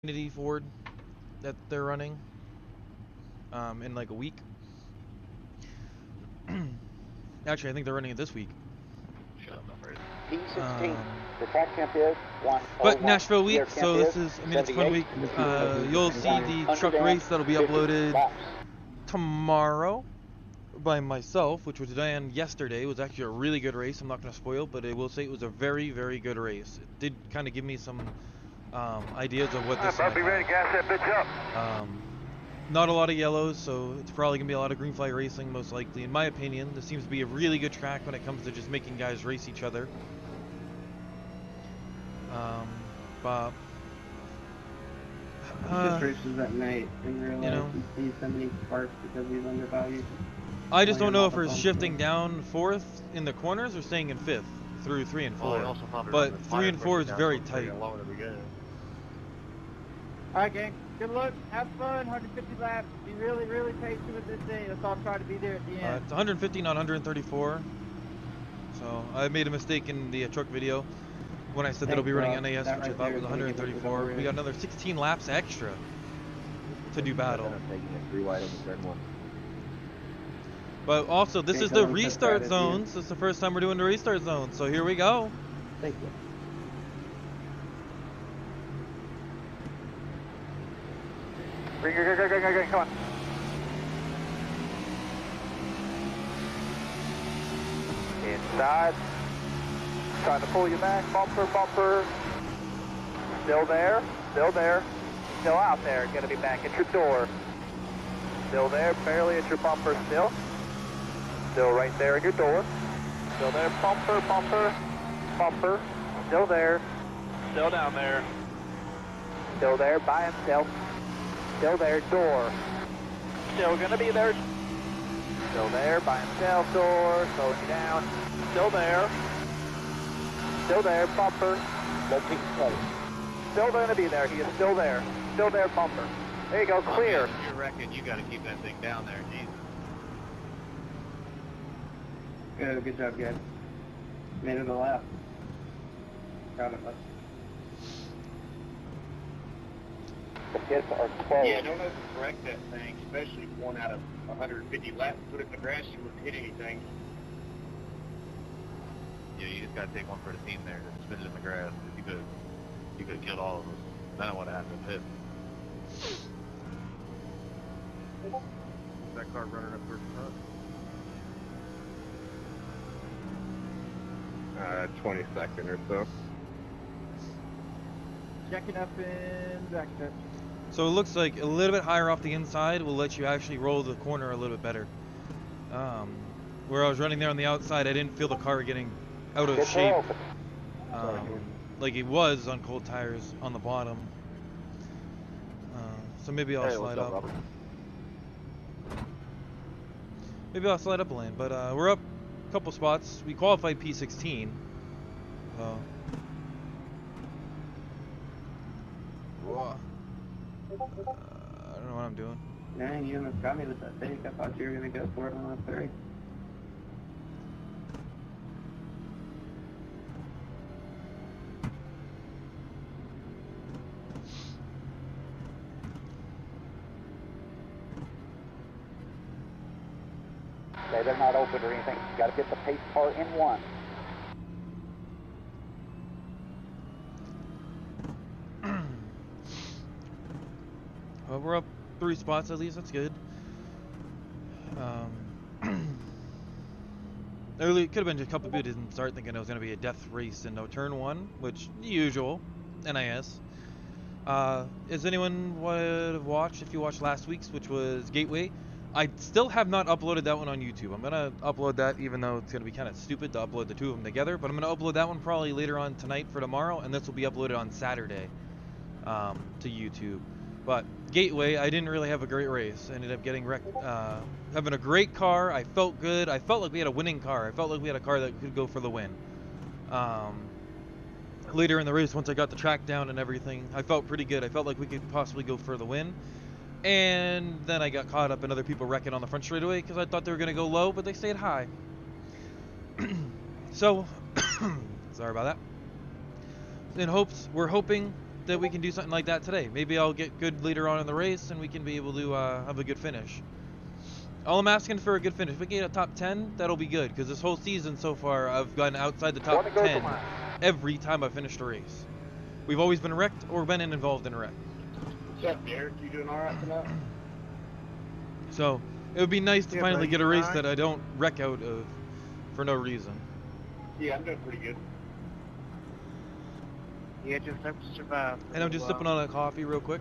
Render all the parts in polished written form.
Infinity Ford that they're running in like a week. Actually, I think they're running it this week. P16. The track temp is 101. But Nashville week, Air so temp this is, is I mean, it's a fun week. You'll see the truck race that'll be uploaded tomorrow by myself, which was done yesterday. It was actually a really good race. I'm not going to spoil, but I will say it was a very, very good race. It did kind of give me some ideas of what this might be ready to gas that bitch up. Not a lot of yellows, so it's probably going to be a lot of green flag racing, most likely. In my opinion, this seems to be a really good track when it comes to just making guys race each other. But just races at night and realize you know, we see so many sparks because he's undervalued. I just don't know if we're shifting down 4th in the corners or staying in 5th through 3 and 4. But 3 and 4 is very tight. Alright, gang. Good luck. Have fun. 150 laps. Be really, really patient with this thing. Let's all try to be there at the end. It's 150, not 134. So I made a mistake in the truck video when I said that I'll be running NiS, which I thought was 134. We got another 16 laps extra to do battle. But also, this is the restart zones. This is the first time we're doing the restart zone. So here we go. Thank you. Come on. Inside. Trying to pull you back. Bumper, bumper. Still there. Still there. Still out there. Gonna be back at your door. Still there. Barely at your bumper still. Still right there at your door. Still there. Bumper, bumper. Bumper. Still there. Still down there. Still there by himself. Still there, door. Still gonna be there. Still there by himself, door. Slowing you down. Still there. Still there, bumper. Still gonna be there. He is still there. Still there, bumper. There you go, clear. You reckon you gotta keep that thing down there, Jesus. Good job, guys. Made it a lap. Proud of us. Yeah, don't overcorrect that thing, especially one out of 150 laps. Put it in the grass, you wouldn't hit anything. Yeah, you just gotta take one for the team there. Just spin it in the grass. You could have killed all of us. Then what happened? Hit. That car running up towards the front? 22nd or so. Checking up in back stretch. So it looks like a little bit higher off the inside will let you actually roll the corner a little bit better. Where I was running there on the outside, I didn't feel the car getting out of shape like it was on cold tires on the bottom. So maybe I'll slide up. Robert? Maybe I'll slide up a lane, but we're up a couple spots. We qualified P16. I don't know what I'm doing. Dang, you almost got me with that fake. I thought you were going to go for it on lap 3. They're not open or anything. Got to get the pace car in one. Well, we're up 3 spots at least. That's good. Early, could have been just a couple of people didn't start thinking it was going to be a death race in no turn 1, which usual, NiS. As anyone would have watched, if you watched last week's, which was Gateway, I still have not uploaded that one on YouTube. I'm going to upload that, even though it's going to be kind of stupid to upload the two of them together, but I'm going to upload that one probably later on tonight for tomorrow, and this will be uploaded on Saturday to YouTube. But Gateway, I didn't really have a great race. I ended up getting wrecked, having a great car. I felt good. I felt like we had a winning car. I felt like we had a car that could go for the win. Later in the race, once I got the track down and everything, I felt pretty good. I felt like we could possibly go for the win. And then I got caught up in other people wrecking on the front straightaway because I thought they were going to go low, but they stayed high. So, sorry about that. We're hoping that we can do something like that today. Maybe I'll get good later on in the race and we can be able to have a good finish. All I'm asking for a good finish. If we get a top 10, that'll be good. Because this whole season so far, I've gotten outside the top 10 every time I've finished a race. We've always been wrecked or been involved in a wreck. What's up, Derek? You doing all right tonight? So it would be nice to finally buddy, get a race alright? that I don't wreck out of for no reason. Yeah, I'm doing pretty good. Yeah, just have to survive. And I'm just sipping on a coffee real quick.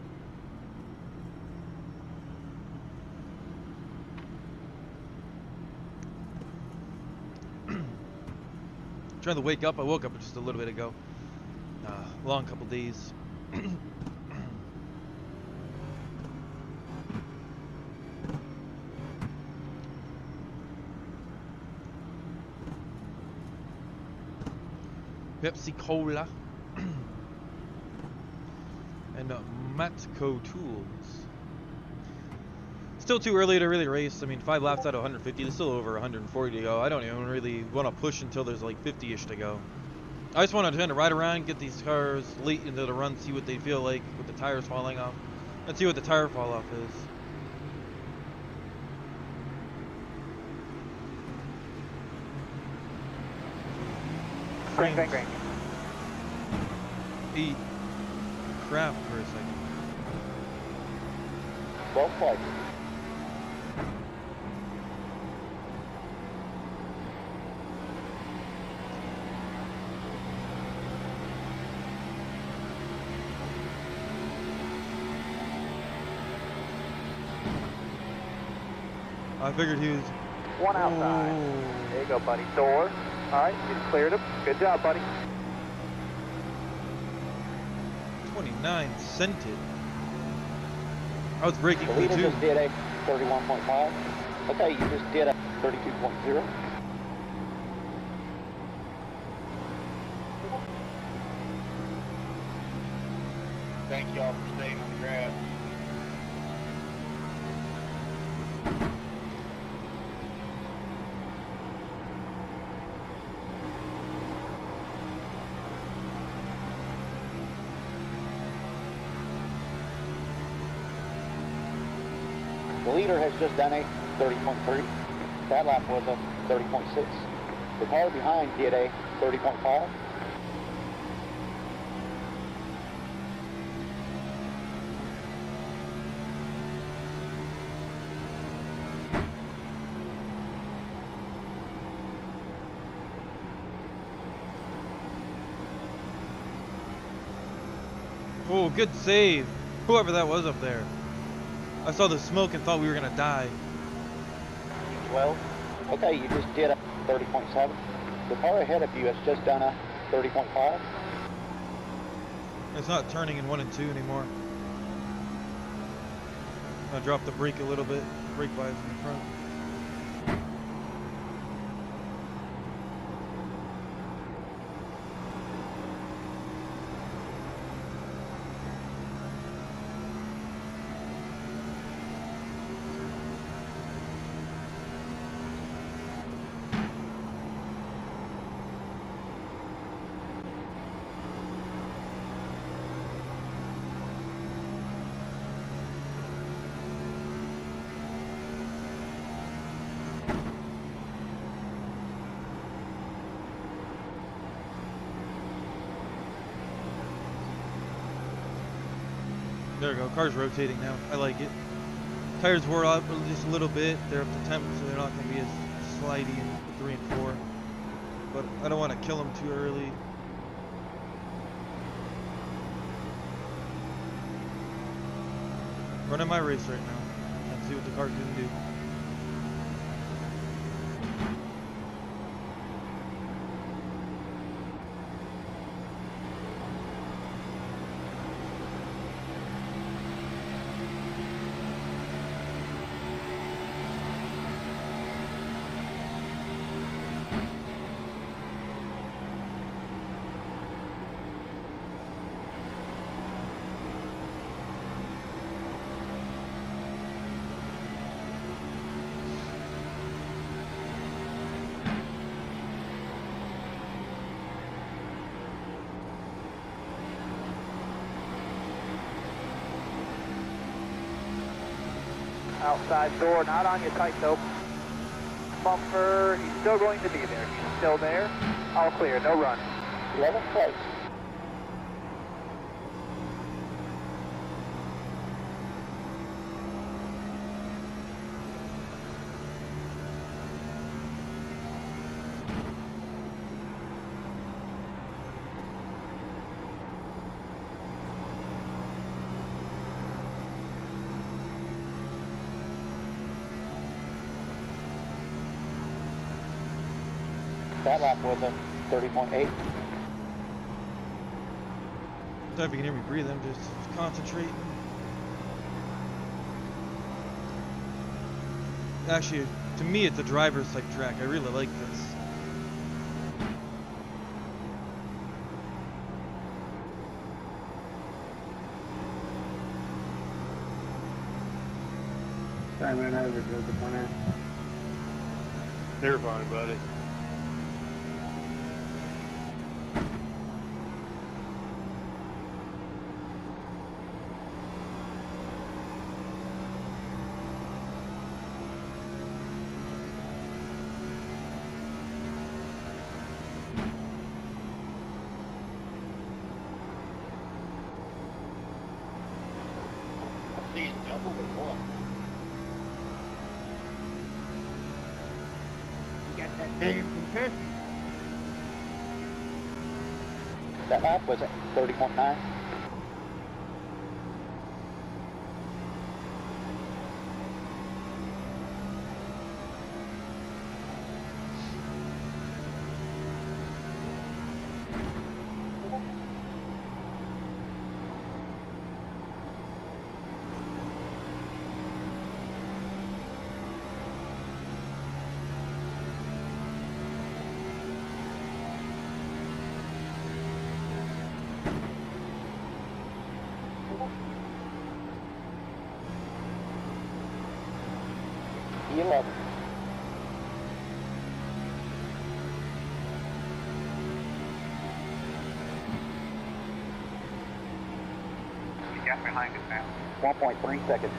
Trying to wake up. I woke up just a little bit ago. Long couple days. Pepsi Cola and Matco Tools. Still too early to really race. I mean, 5 laps out of 150. There's still over 140 to go. I don't even really want to push until there's like 50-ish to go. I just want to kind of ride around, get these cars late into the run, see what they feel like with the tires falling off, and see what the tire fall off is. Green, green, green. Eat crap for a second. Well played. I figured he was. One outside. Oh. There you go, buddy. Door. All right, you cleared him. Good job, buddy. 29 scented. I was breaking The through leader too. just did a 31.5. Okay, you just did a 32.0. Thank y'all for staying on the grass. The leader has just done a 30.3. That lap was a 30.6. The car behind did a 30.5. Oh, good save. Whoever that was up there. I saw the smoke and thought we were gonna die. 12. Okay, you just did a 30.7. The car ahead of you has just done a 30.5. It's not turning in 1 and 2 anymore. I dropped the brake a little bit. Brake bias in the front. There we go. Car's rotating now. I like it. Tires wore out just a little bit. They're up to temp, so they're not going to be as slidey in 3 and 4. But I don't want to kill them too early. Running my race right now and see what the car can do. Outside door, not on you, tight though. Bumper, he's still going to be there. He's still there. All clear, no run. 11th place. That lap was a 30.8. Sorry if you can hear me breathe, I'm just concentrating. Actually, to me, it's a driver's type track. I really like this. Sorry, man, I overdrove the corner. You're fine, buddy. These double or what? You got that big concussion. That lap was at 30.9. E11. You got behind us now. 1.3 seconds.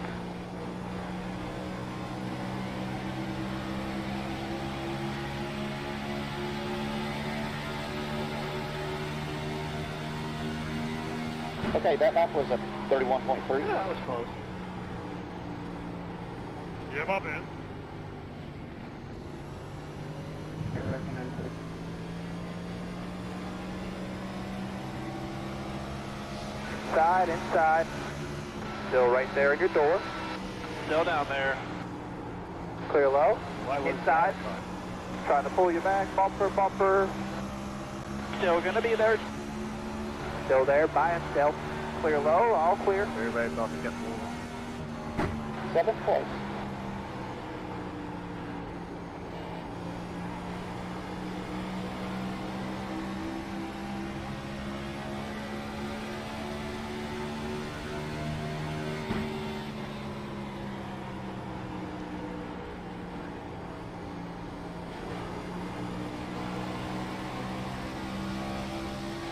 Okay, that lap was a 31.3. Yeah, that was close. Yeah, my bad. Inside. Still right there in your door. Still down there. Clear low. Why was Inside. Trying to pull you back. Bumper. Still gonna be there. Still there by himself. Clear low. All clear. Everybody's off to get the 7th place.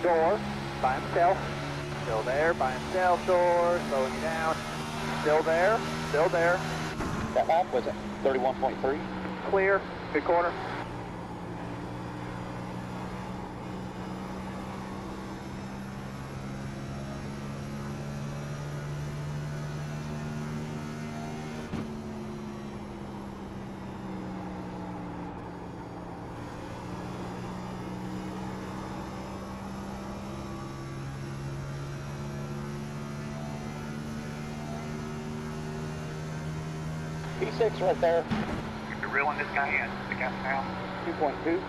Door. By himself. Still there by himself. Door. Slowing you down. Still there. That lap was at 31.3. Clear. Good corner. P6 right there. You're reeling this guy in. The gas now. 2.2.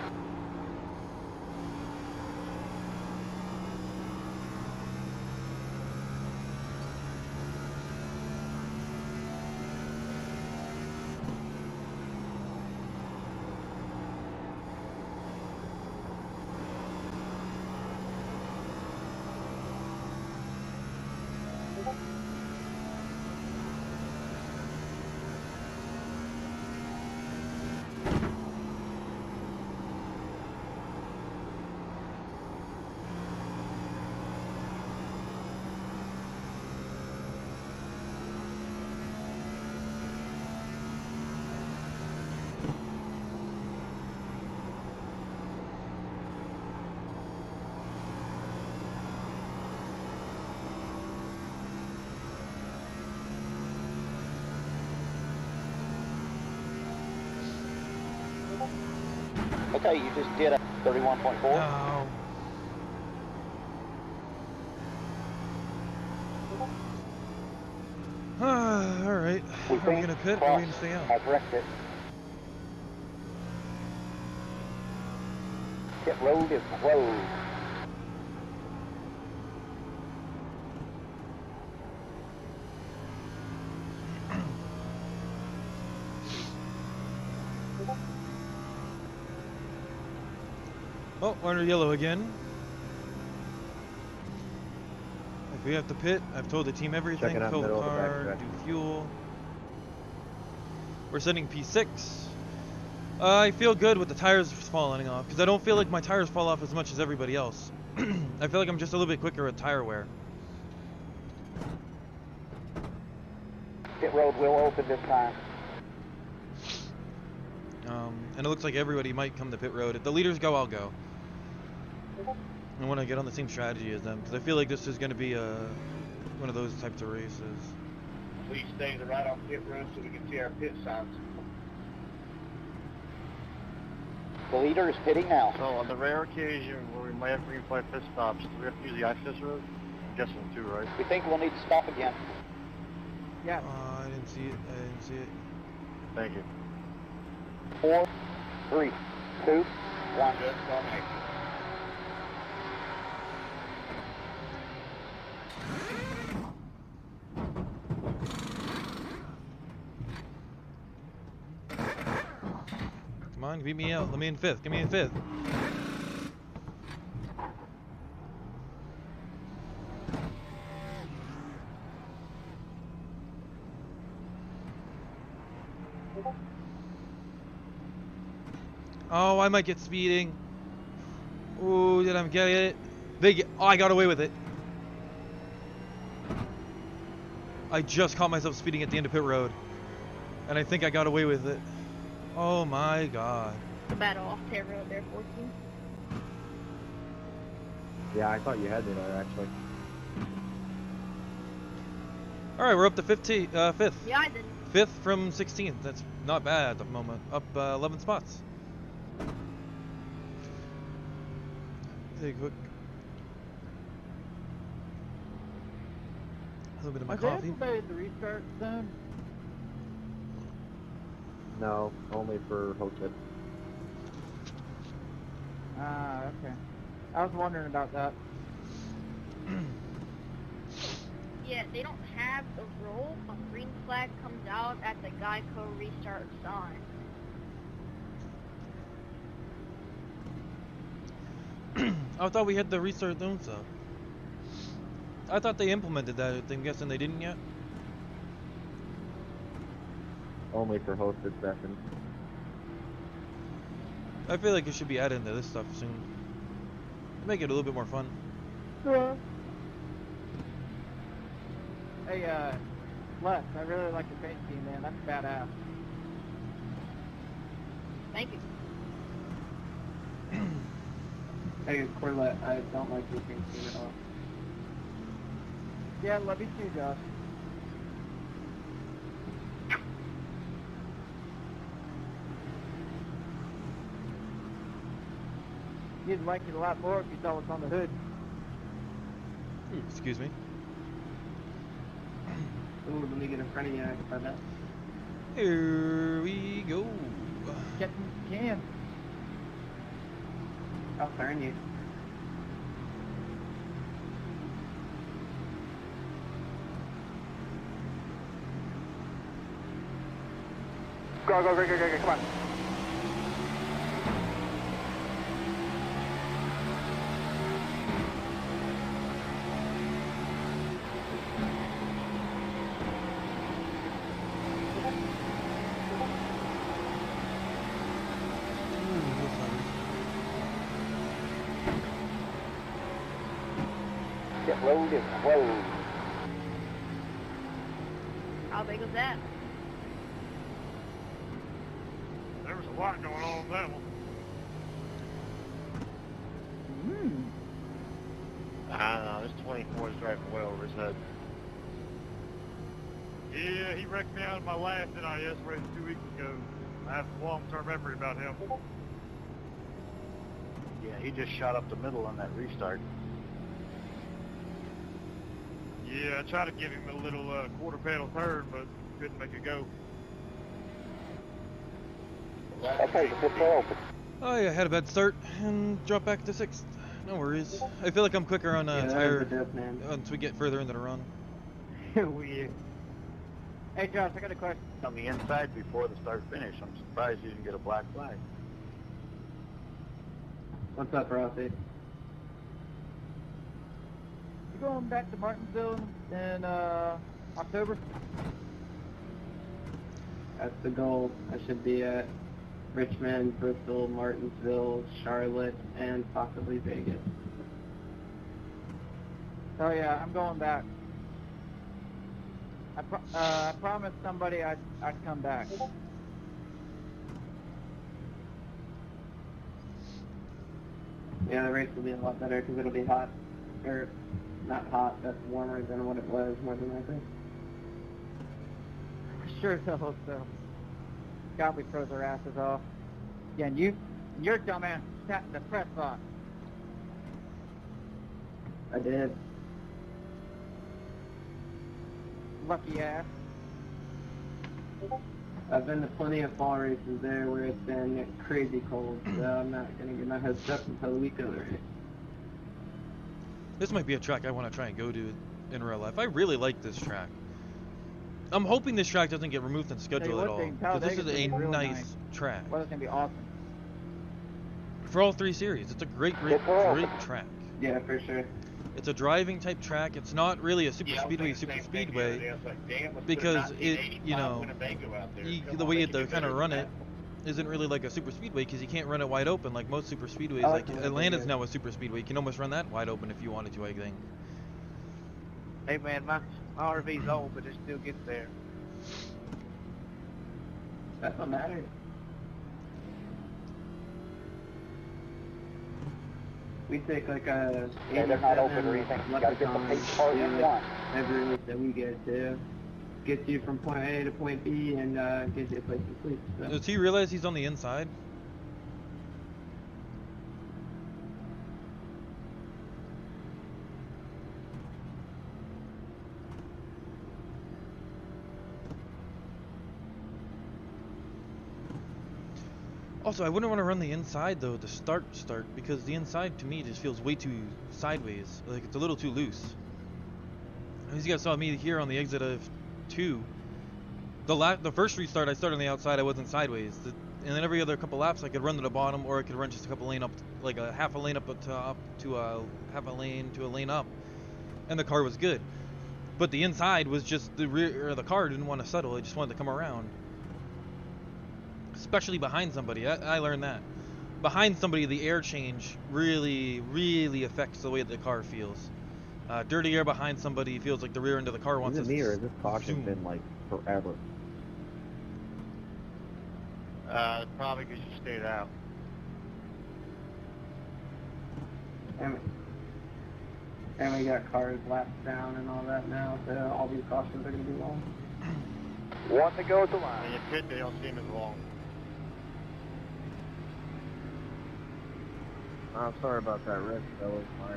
Okay, you just did a 31.4. No. All right. We Are we think gonna pit? Or are cross we gonna stay out? has wrecked it. Pit road is closed. Oh, we're under yellow again. If we have to pit, I've told the team everything. Checking out Fill the middle of the car, backtrack. do fuel. We're sending P6. I feel good with the tires falling off because I don't feel like my tires fall off as much as everybody else. I feel like I'm just a little bit quicker with tire wear. Pit road will open this time. And it looks like everybody might come to pit road. If the leaders go, I'll go. I want to get on the same strategy as them because I feel like this is going to be one of those types of races. Please stay to the right on pit road so we can see our pit signs. The leader is pitting now. So on the rare occasion where we might have green flag pit stops, do we have to use the access road? I'm guessing too, right? We think we'll need to stop again. Yeah. I didn't see it. I didn't see it. Thank you. 4, 3, 2, 1. Just on me. Come on, beat me out. Let me in fifth. Give me in fifth. Oh, I might get speeding. Ooh, did I get it? Oh, I got away with it. I just caught myself speeding at the end of pit road. And I think I got away with it. Oh my god. The battle off pit road there, 14. Yeah, I thought you had me there actually. Alright, we're up to 5th. Yeah, I did. 5th from 16th. That's not bad at the moment. Up 11 spots. Take a quick. A little bit of my Are they coffee. everybody at the restart zone? No, only for hosted. Ah, okay. I was wondering about that. Yeah, they don't have the rule. A green flag comes out at the Geico restart sign. I thought we had the restart zone stuff. I thought they implemented that. I'm guessing they didn't yet. Only for hosted sessions. I feel like it should be added into this stuff soon. Make it a little bit more fun. Yeah. Hey, Les, I really like your paint scheme, man. That's badass. Thank you. Hey, Corlett, I don't like your paint scheme at all. Yeah, love you too, Josh. You'd like it a lot more if you saw what's on the hood. Excuse me. Ooh, let me get in front of you. I can find that. Here we go. Get them if you can. I'll turn you. Go, go, go, go, go, go, come on. Pit road is closed. How big was that? There was a lot going on with that one. I don't know, this 24 is driving well over his head. Yeah, he wrecked me out of my last NIS race 2 weeks ago. I have a long-term memory about him. Yeah, he just shot up the middle on that restart. Yeah, I tried to give him a little quarter pedal turn, but couldn't make it go. Okay, the fifth are open. Oh yeah, had a bad start and dropped back to 6th. No worries. I feel like I'm quicker on Yeah, that was tire a death, man. once we get further into the run. Weird. Hey Josh, I got a question. On the inside before the start finish. I'm surprised you didn't get a black flag. What's up, Rossi? You going back to Martinsville in October? That's the goal. I should be at Richmond, Bristol, Martinsville, Charlotte, and possibly Vegas. Oh yeah, I'm going back. I promised somebody I'd come back. Yeah, the race will be a lot better because it'll be hot. Or, not hot, that's warmer than what it was, more than likely. Sure as hell hope so. God, we froze our asses off. Yeah, and your dumbass tapped the press box. I did. Lucky ass. I've been to plenty of fall races there where it's been crazy cold, so I'm not going to get my hopes up until the week of the race. This might be a track I want to try and go to in real life. I really like this track. I'm hoping this track doesn't get removed from the schedule at all, because this is a nice track. Weather's gonna be awesome. For all 3 series, it's a great track. Yeah, for sure. It's a driving type track. It's not really a super speedway, because it, you know, the way they kind of run it isn't really like a super speedway, because you can't run it wide open like most super speedways. Like Atlanta's now a super speedway. You can almost run that wide open if you wanted to, I think. Hey man, my RV's old, but it still gets there. That's what matters. We take like a Yeah, they're not open or anything. You gotta get the pace car you want. every race that we get to. Gets you from point A to point B and gives you a place to sleep. So. Does he realize he's on the inside? Also, I wouldn't want to run the inside though to start, because the inside to me just feels way too sideways. Like it's a little too loose. As you guys saw me here on the exit of 2, the first restart I started on the outside, I wasn't sideways. And then every other couple laps I could run to the bottom, or I could run just a couple lane up, like a half a lane up to a half a lane to a lane up, and the car was good. But the inside was just the rear, or the car didn't want to settle; it just wanted to come around. Especially behind somebody, I learned that. Behind somebody, the air change really affects the way the car feels. Dirty air behind somebody feels like the rear end of the car wants to Is it me or has this caution been like forever? Probably because you stayed out. And we got cars lapped down and all that now, so all these cautions are going to be long. One to go at the line. And you pit, they don't seem as long. I'm sorry about that, Rick. That was my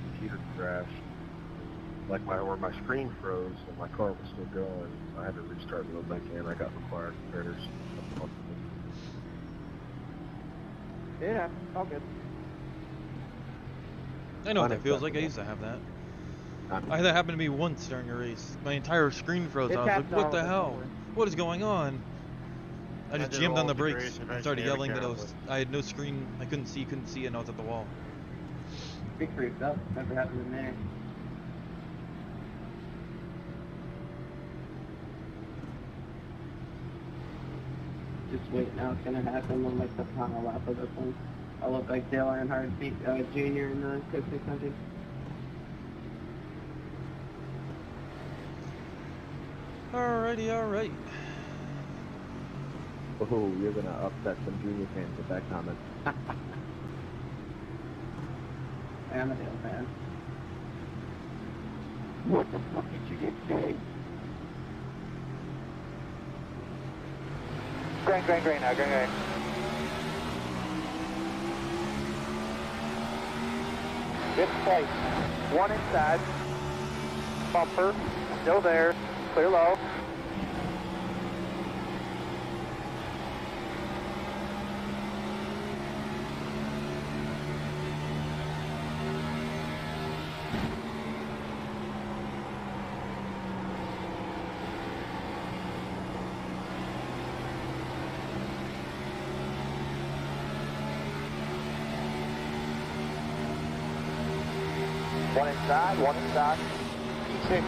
computer crashed. Like where my screen froze and my car was still going. So I had to restart and go back in. I got required repairs. Yeah, all good. I know what that feels like. I used to have that. I had that happen to me once during a race. My entire screen froze. I was like, what the hell? What is going on? I just jammed on the brakes and started yelling that I had no screen. I couldn't see, and I was at the wall. Big freaked up. Never happened to me. Just wait now. It's going to happen on like the final lap of this one. I'll look like Dale Earnhardt Jr. in the Coke 600. Alrighty. Oh, you're gonna upset some junior fans with that comment. I'm a Dale fan. What the fuck did you get today? Grain now, grain. Fifth place. One inside. Bumper. Still there. Clear low. One inside, one inside. Six.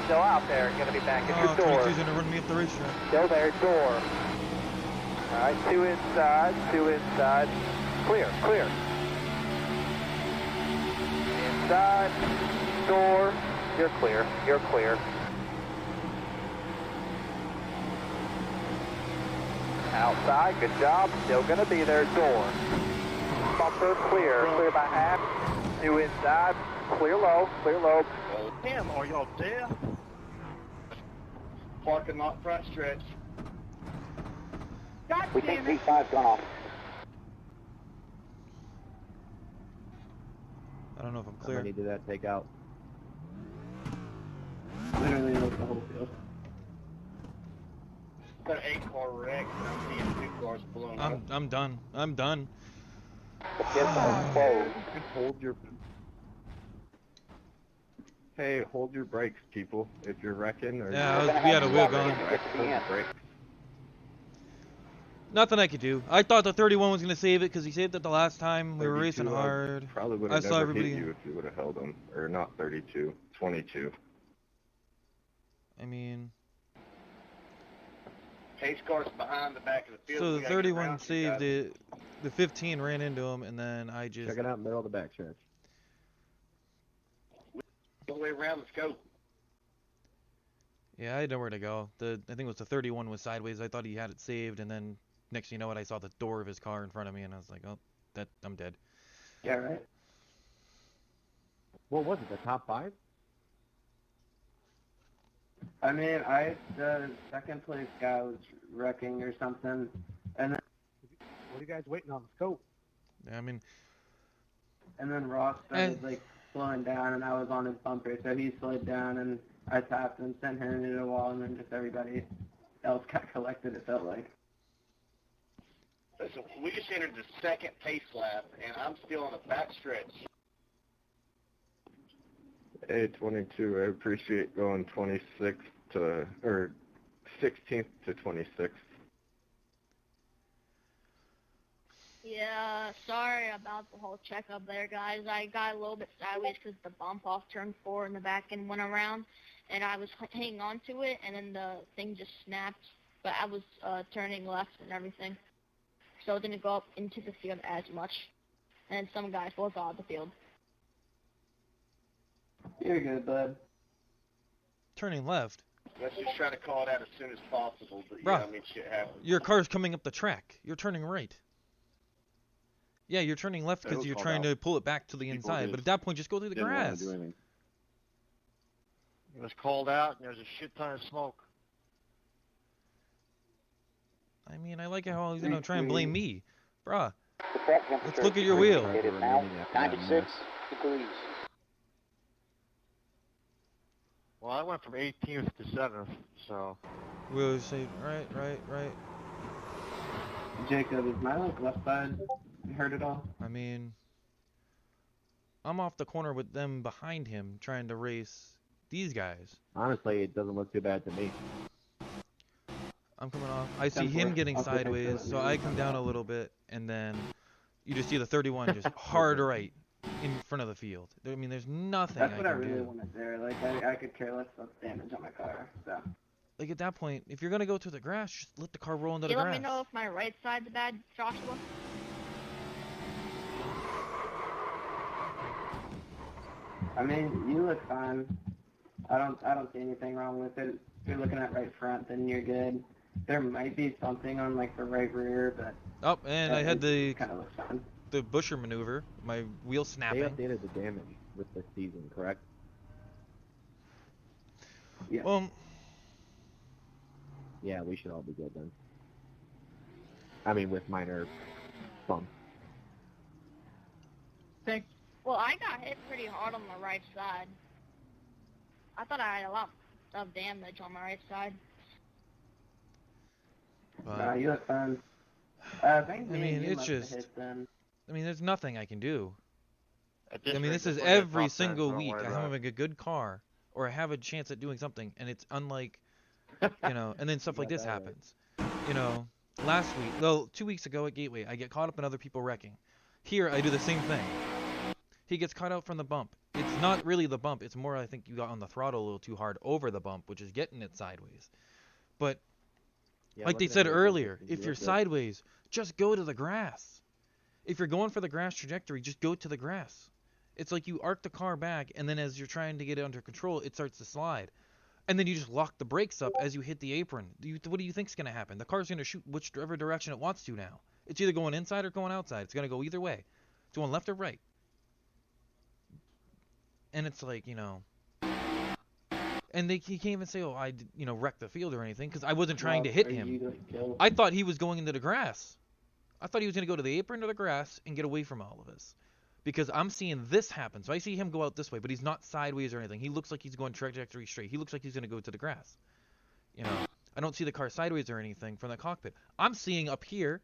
Still out there, gonna be back at your door. 22's gonna run me up the racetrack. Still there, door. Alright, two inside, two inside. Clear, clear. Inside, door. You're clear, you're clear. Outside, good job. Still gonna be there, door. Bumper, clear, clear by half. Two inside, clear low, clear low. Damn, are y'all deaf? Parking lot front stretch. God We think damn it. P5's gone off. I don't know if I'm How clear. many did that take out? Literally like the whole field. Got an 8-car wreck, and I'm seeing 2 cars blown up. I'm done. I'm done. The fifth is closed. Hold your... Hey, hold your brakes, people. If you're wrecking or... Yeah, We're gonna we have had a to wheel stop gone. again to get to the end. Brakes. Nothing I could do. I thought the 31 was gonna save it because he saved it the last time. We were 32, racing hard. Probably would I have saw never everybody. hit you if you would have held them. Or not 32, 22. I mean, Pace car's behind the back of the field. so We the gotta get 31 around you saved guys. it. The 15 ran into him, and then I just. Check it out, middle of the back stretch. All the way around, let's go. Yeah, I had nowhere to go. I think it was the 31 was sideways. I thought he had it saved, and then next thing you know, I saw the door of his car in front of me, and I was like, oh, I'm dead. Yeah, right. What was it, the top 5? I mean, the second place guy was wrecking or something, and then What are you guys waiting on? Let's go. I mean, Ross started like slowing down, and I was on his bumper, so he slowed down, and I tapped and sent him into the wall, and then just everybody else got collected. It felt like. So we just entered the second pace lap, and I'm still on the back stretch. Hey, 22, I appreciate going 26th to, or 16th to 26th. Yeah, sorry about the whole checkup there, guys. I got a little bit sideways because the bump off turn 4 in the back end went around, and I was hanging on to it, and then the thing just snapped. But I was turning left and everything, so it didn't go up into the field as much. And some guys both out of the field. You're good, bud. turning left. Let's just try to call it out as soon as possible, but Bruh. yeah, I mean, shit happens. Your car's coming up the track. You're turning right. Yeah, you're turning left because It'll you're call trying out. to pull it back to the People inside. But just at that point, just go through the Didn't want grass. to do anything. It was called out, and there's a shit ton of smoke. I mean, I like how he's gonna try and blame me, bruh. The track temperature look at is your wheel. It is now 96 degrees. Well, I went from 18th to 7th, so. We always say right. Jacob, is my like left side hurt at all? I mean, I'm off the corner with them behind him trying to race these guys. Honestly, it doesn't look too bad to me. I'm coming off. I see him getting sideways, so I come down a little bit, and then you just see the 31 just hard right in front of the field. I mean, there's nothing That's I what can I really do. wanted there. Like, I could care less about the damage on my car, so. Like, at that point, if you're gonna go through the grass, just let the car roll into Can the you let grass. me know if my right side's bad, Joshua? I mean, you look fine. I don't see anything wrong with it. If you're looking at right front, then you're good. There might be something on like the right rear, but Oh, and I had the kind of looks fine. Busher maneuver, my wheel They snapping. updated the damage with this season, correct? Yeah. Well, Yeah, we should all be good then. I mean, with minor bumps. Think Well, Well, I got hit pretty hard on the right side. I thought I had a lot of damage on my right side. But, you look fine. I think I mean, it's just. I mean, there's nothing I can do. I mean, this is every single week. I have a good car, or I have a chance at doing something, and it's unlike, you know, and then stuff like this happens. You know, last week, well, 2 weeks ago at Gateway, I get caught up in other people wrecking. Here, I do the same thing. He gets caught out from the bump. It's not really the bump. It's more, I think you got on the throttle a little too hard over the bump, which is getting it sideways. But, Yeah, like they said earlier, if you're sideways, just go to the grass. If you're going for the grass trajectory, just go to the grass. It's like you arc the car back, and then as you're trying to get it under control, it starts to slide. And then you just lock the brakes up as you hit the apron. What do you think's going to happen? The car's going to shoot whichever direction it wants to now. It's either going inside or going outside. It's going to go either way. It's going left or right. And it's like, you know... And he can't even say, oh, I, you know, wrecked the field or anything, because I wasn't trying to hit him. I thought he was going into the grass. I thought he was going to go to the apron or the grass and get away from all of us. Because I'm seeing this happen. So I see him go out this way, but he's not sideways or anything. He looks like he's going trajectory straight. He looks like he's going to go to the grass. You know, I don't see the car sideways or anything from the cockpit. I'm seeing up here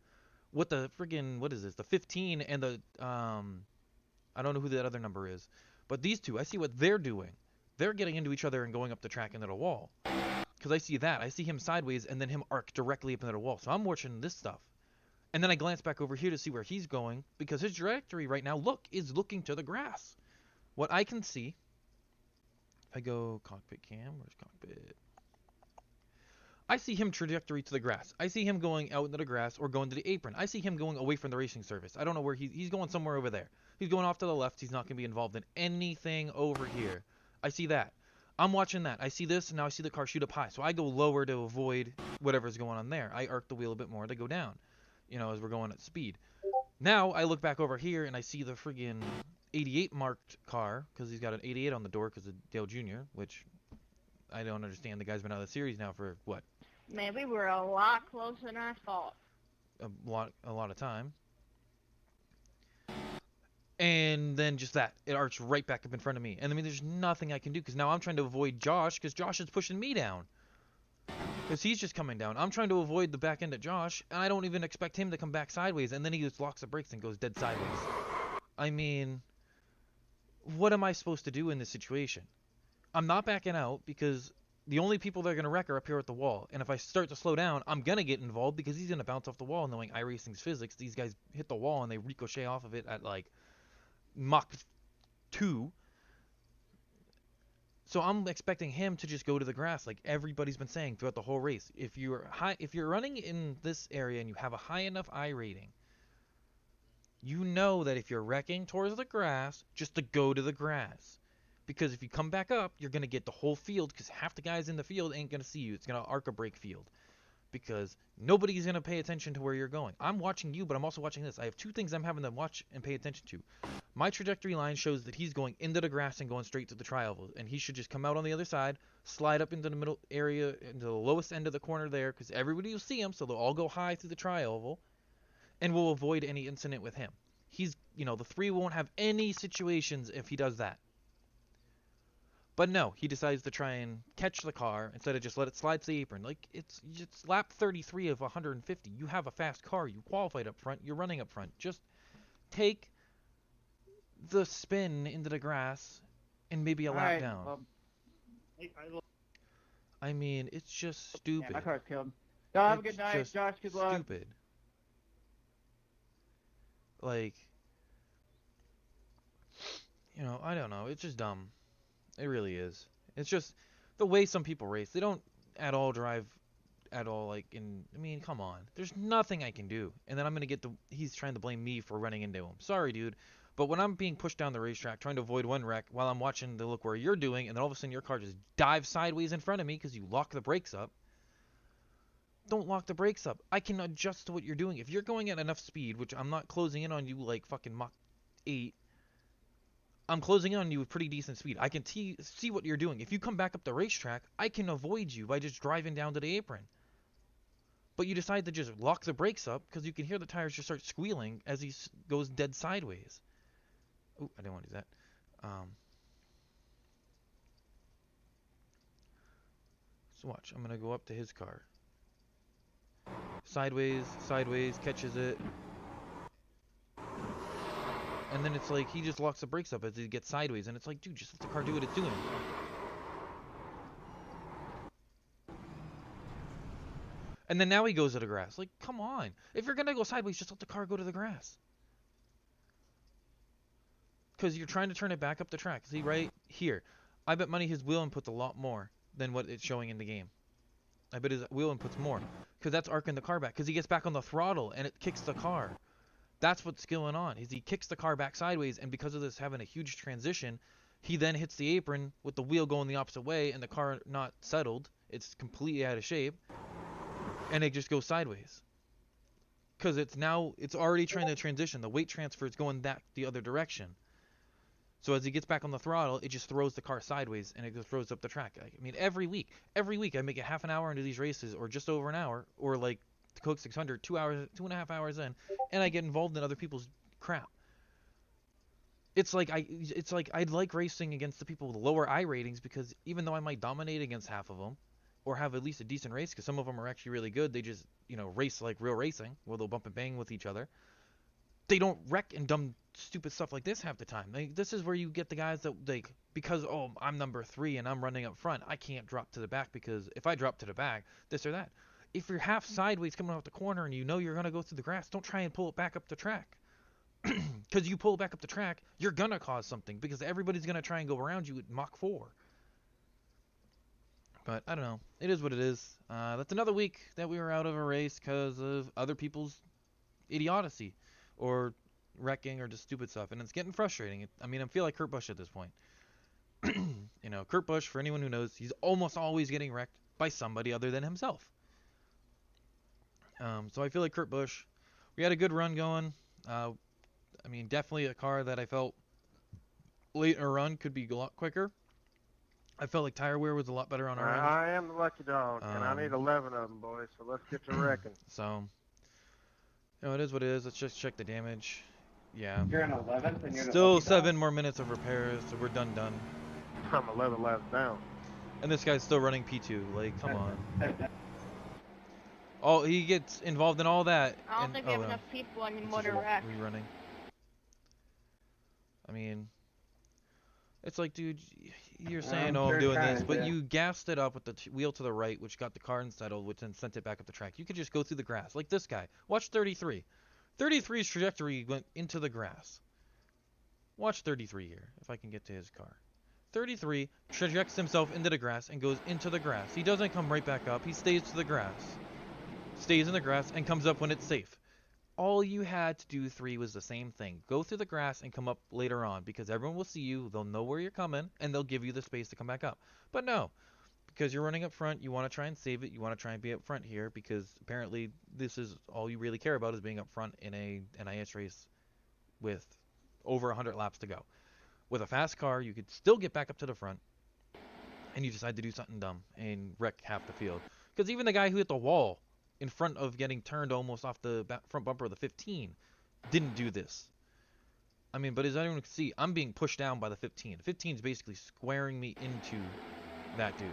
what the friggin', what is this? The 15 and the, I don't know who that other number is. But these two, I see what they're doing. They're getting into each other and going up the track into the wall. Because I see that. I see him sideways and then him arc directly up into the wall. So I'm watching this stuff. And then I glance back over here to see where he's going, because his trajectory right now, is looking to the grass. What I can see, if I go cockpit cam, where's cockpit? I see him trajectory to the grass. I see him going out into the grass or going to the apron. I see him going away from the racing service. I don't know where he's going somewhere over there. He's going off to the left. He's not going to be involved in anything over here. I see that. I'm watching that. I see this, and now I see the car shoot up high. So I go lower to avoid whatever's going on there. I arc the wheel a bit more to go down. You know, as we're going at speed. Now, I look back over here, and I see the friggin' 88 marked car, because he's got an 88 on the door because of Dale Jr., which I don't understand. The guy's been out of the series now for, what? Man, we were a lot closer than I thought. A lot of time. And then just that. It arcs right back up in front of me. And I mean, there's nothing I can do, because now I'm trying to avoid Josh, because Josh is pushing me down. Because he's just coming down. I'm trying to avoid the back end of Josh, and I don't even expect him to come back sideways, and then he just locks the brakes and goes dead sideways. I mean, what am I supposed to do in this situation? I'm not backing out, because the only people that are going to wreck are up here at the wall. And if I start to slow down, I'm going to get involved, because he's going to bounce off the wall, knowing iRacing's physics. These guys hit the wall, and they ricochet off of it at, like, Mach 2. So I'm expecting him to just go to the grass, like everybody's been saying throughout the whole race. If you're running in this area and you have a high enough I rating, you know that if you're wrecking towards the grass, just to go to the grass. Because if you come back up, you're going to get the whole field, because half the guys in the field ain't going to see you. It's going to arc a brake field. Because nobody's going to pay attention to where you're going. I'm watching you, but I'm also watching this. I have two things I'm having to watch and pay attention to. My trajectory line shows that he's going into the grass and going straight to the tri-oval. And he should just come out on the other side, slide up into the middle area, into the lowest end of the corner there, because everybody will see him, so they'll all go high through the tri-oval. And we'll avoid any incident with him. He's, you know, the three won't have any situations if he does that. But no, he decides to try and catch the car instead of just let it slide to the apron. Like, it's lap 33 of 150. You have a fast car. You qualified up front. You're running up front. Just take the spin into the grass and maybe a lap down. I mean, it's just stupid. Yeah, my car's killed. No, have a good night, Josh. Good luck. Stupid. Like, you know, I don't know. It's just dumb. It really is. It's just the way some people race. They don't at all drive at all, like, I mean, come on. There's nothing I can do. And then I'm going to get he's trying to blame me for running into him. Sorry, dude. But when I'm being pushed down the racetrack, trying to avoid one wreck while I'm watching to look where you're doing, and then all of a sudden your car just dives sideways in front of me because you lock the brakes up. Don't lock the brakes up. I can adjust to what you're doing. If you're going at enough speed, which I'm not closing in on you like fucking Mach 8, I'm closing in on you with pretty decent speed. I can see what you're doing. If you come back up the racetrack, I can avoid you by just driving down to the apron. But you decide to just lock the brakes up because you can hear the tires just start squealing as he goes dead sideways. Oh, I didn't want to do that. So watch. I'm gonna go up to his car. Sideways, sideways, catches it. And then it's like he just locks the brakes up as he gets sideways, and it's like, dude, just let the car do what it's doing. And then now he goes to the grass. Like, come on. If you're gonna go sideways, just let the car go to the grass. Because you're trying to turn it back up the track. See, right here. I bet money his wheel input's a lot more than what it's showing in the game. I bet his wheel input's more. Because that's arcing the car back. Because he gets back on the throttle and it kicks the car. That's what's going on. Is he kicks the car back sideways, and because of this having a huge transition, he then hits the apron with the wheel going the opposite way and the car not settled. It's completely out of shape. And it just goes sideways. Because it's already trying to transition. The weight transfer is going back the other direction. So as he gets back on the throttle, it just throws the car sideways and it just throws up the track. I mean, every week I make it half an hour into these races, or just over an hour, or like the Coke 600, 2 hours, 2.5 hours in, and I get involved in other people's crap. It's like I'd like racing against the people with lower I ratings, because even though I might dominate against half of them, or have at least a decent race, because some of them are actually really good, they just, race like real racing, where they'll bump and bang with each other. They don't wreck and dumb stupid stuff like this half the time. This is where you get the guys that, like, because, oh, I'm number 3 and I'm running up front, I can't drop to the back, because if I drop to the back, this or that. If you're half sideways coming off the corner and you know you're going to go through the grass, don't try and pull it back up the track. Because you pull it back up the track, you're going to cause something, because everybody's going to try and go around you at Mach 4. But I don't know. It is what it is. That's another week that we were out of a race because of other people's idiocy, or wrecking, or just stupid stuff, and it's getting frustrating. I feel like Kurt Busch at this point. Kurt Busch, for anyone who knows, he's almost always getting wrecked by somebody other than himself. So I feel like Kurt Busch, we had a good run going. Definitely a car that I felt late in a run could be a lot quicker. I felt like tire wear was a lot better on our end. I am the lucky dog, and I need 11 of them, boys, so let's get to wrecking. So, it is what it is. Let's just check the damage. Yeah. You're in 11th, and you're still 7 more minutes of repairs, so we're done. I'm 11 laps down. And this guy's still running P2. Like, come on. Oh, he gets involved in all that. I don't think we have enough people anymore to wreck. Rerunning. It's like, dude, you're saying, oh, I'm doing this, but you gassed it up with the wheel to the right, which got the car unsettled, which then sent it back up the track. You could just go through the grass, like this guy. Watch 33. 33's trajectory went into the grass. Watch 33 here, if I can get to his car. 33 trajects himself into the grass and goes into the grass. He doesn't come right back up. He stays to the grass. Stays in the grass and comes up when it's safe. All you had to do, 3, was the same thing. Go through the grass and come up later on, because everyone will see you, they'll know where you're coming, and they'll give you the space to come back up. But no, because you're running up front, you want to try and save it, you want to try and be up front here, because apparently this is all you really care about, is being up front in a NiS race with over 100 laps to go. With a fast car, you could still get back up to the front, and you decide to do something dumb and wreck half the field. Because even the guy who hit the wall in front of getting turned almost off the front bumper of the 15 didn't do this. But as anyone can see, I'm being pushed down by the 15. The 15 is basically squaring me into that dude.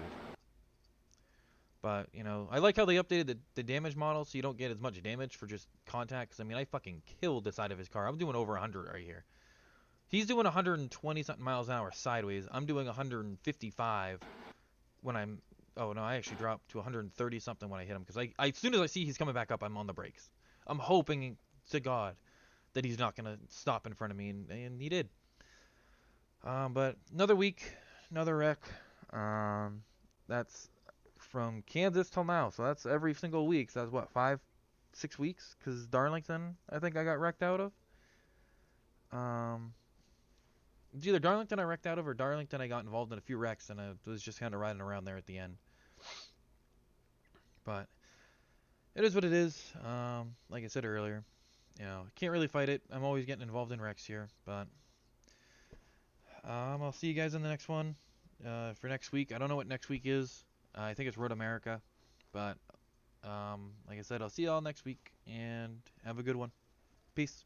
But, I like how they updated the damage model so you don't get as much damage for just contact. Because, I fucking killed the side of his car. I'm doing over 100 right here. He's doing 120-something miles an hour sideways. I'm doing 155 when I'm... Oh, no, I actually dropped to 130-something when I hit him. Because as soon as I see he's coming back up, I'm on the brakes. I'm hoping to God that he's not going to stop in front of me. And he did. But another week, another wreck. That's from Kansas till now. So that's every single week. So that's what, 5, 6 weeks? Because Darlington, I think I got wrecked out of. It's either Darlington I wrecked out of, or Darlington I got involved in a few wrecks, and I was just kind of riding around there at the end. But it is what it is. Like I said earlier, can't really fight it. I'm always getting involved in wrecks here, but I'll see you guys in the next one. For next week, I don't know what next week is. I think it's Road America, but like I said, I'll see y'all next week, and have a good one. Peace.